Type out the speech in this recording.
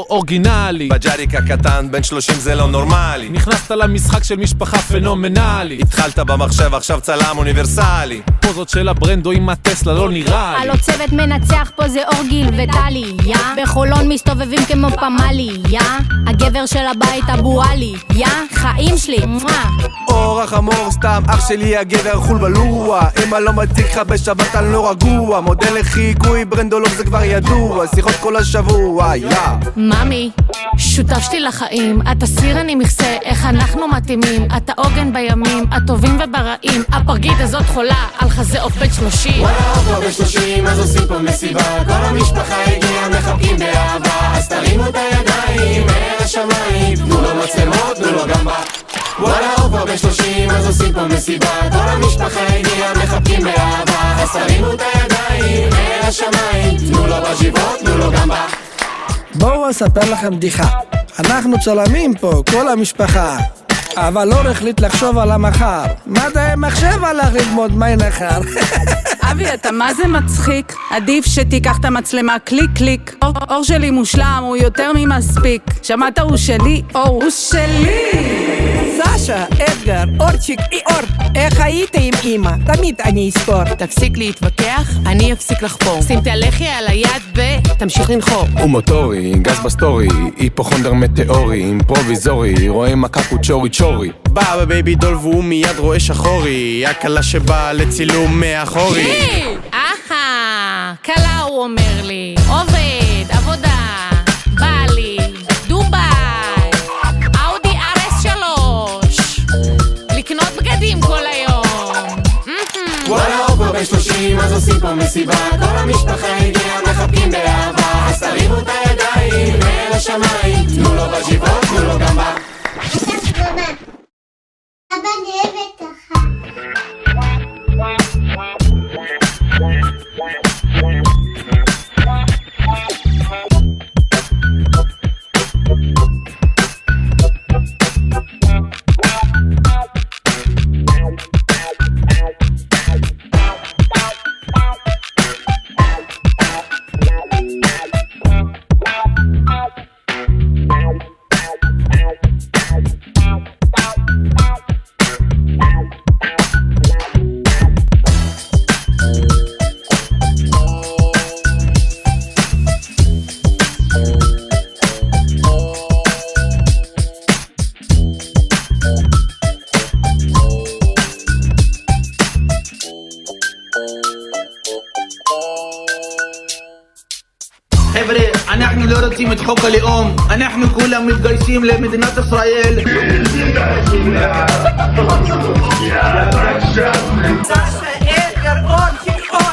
אורגינלי. בג'אריק הקטן בן 30 זה לא נורמלי. נכנסת למשחק של משפחה פנומנלי. התחלת במחשב עכשיו צלם אוניברסלי. פוזות של הברנדו עם הטסלה לא נראה לי. הלו צוות מנצח פה זה אורגיל וטלי, יא בחולון מסתובבים כמו פמלי, יא הגבר של הבית אבו עלי, יא חיים שלי, אורח אמור סתם אח שלי הגבר חול בלוע. אמא לא מתיק לך בשבת אני לא רגוע. מודל לחיקוי ברנדולוג זה כבר ידוע. שיחות כל השבוע, יא ממי, שותף שלי לחיים. אתה סיר אני מכסה, איך אנחנו מתאימים. אתה עוגן בימים, הטובים וברעים. הפרגית הזאת חולה, על חזה עוף בן 30. וואלה עוף בן 30, אז עושים פה מסיבה. כל המשפחה הגיעה, מחבקים באהבה. אז תרימו את הידיים אל השמיים. תנו לו מצלמות, תנו לו גם בה. וואלה עוף בן 30, אז עושים פה מסיבה. כל המשפחה הגיעה, מחבקים באהבה. אז תרימו את הידיים אל השמיים. תנו לו בג'יבות, תנו לו גם בה. בואו אספר לכם בדיחה. אנחנו צלמים פה, כל המשפחה, אבל אור החליט לחשוב על המחר. מדעי מחשב הלך ללמוד מי נחר. אבי, אתה מה זה מצחיק? עדיף שתיקח את המצלמה קליק קליק. אור שלי מושלם, הוא יותר ממספיק. שמעת? הוא שלי, אור הוא שלי. סשה, אדגר, אורצ'יק, אור, איך היית עם אמא? תמיד אני אזכור. תפסיק להתווכח, אני אפסיק לחפור. שים את הלחי על היד ותמשיך לנחור. הוא מוטורי, גז בסטורי, היפוכונדר מטאורי, אימפרוביזורי, רואה מקקו צ'ורי צ'ורי. בא בבייבי דול והוא מיד רואה שחורי, הקלה שבאה לצילום מאחורי. קלה הוא אומר לי, עובד, עבודה, בא לי, דובאי, אאודי RS3, לקנות בגדים כל היום. וואלה עוף בן 30, אז עושים פה מסיבה. כל המשפחה הגיעה, מחבקים באהבה. אז תרימו את הידיים אל השמיים. תנו לו בג'יבות, תנו לו גם בה. אבא נאהבת לך. חבר'ה, אנחנו לא רוצים את חוק הלאום. אנחנו כולם מתגייסים למדינת ישראל. סשה, אדגר, אורצ'יק, אור.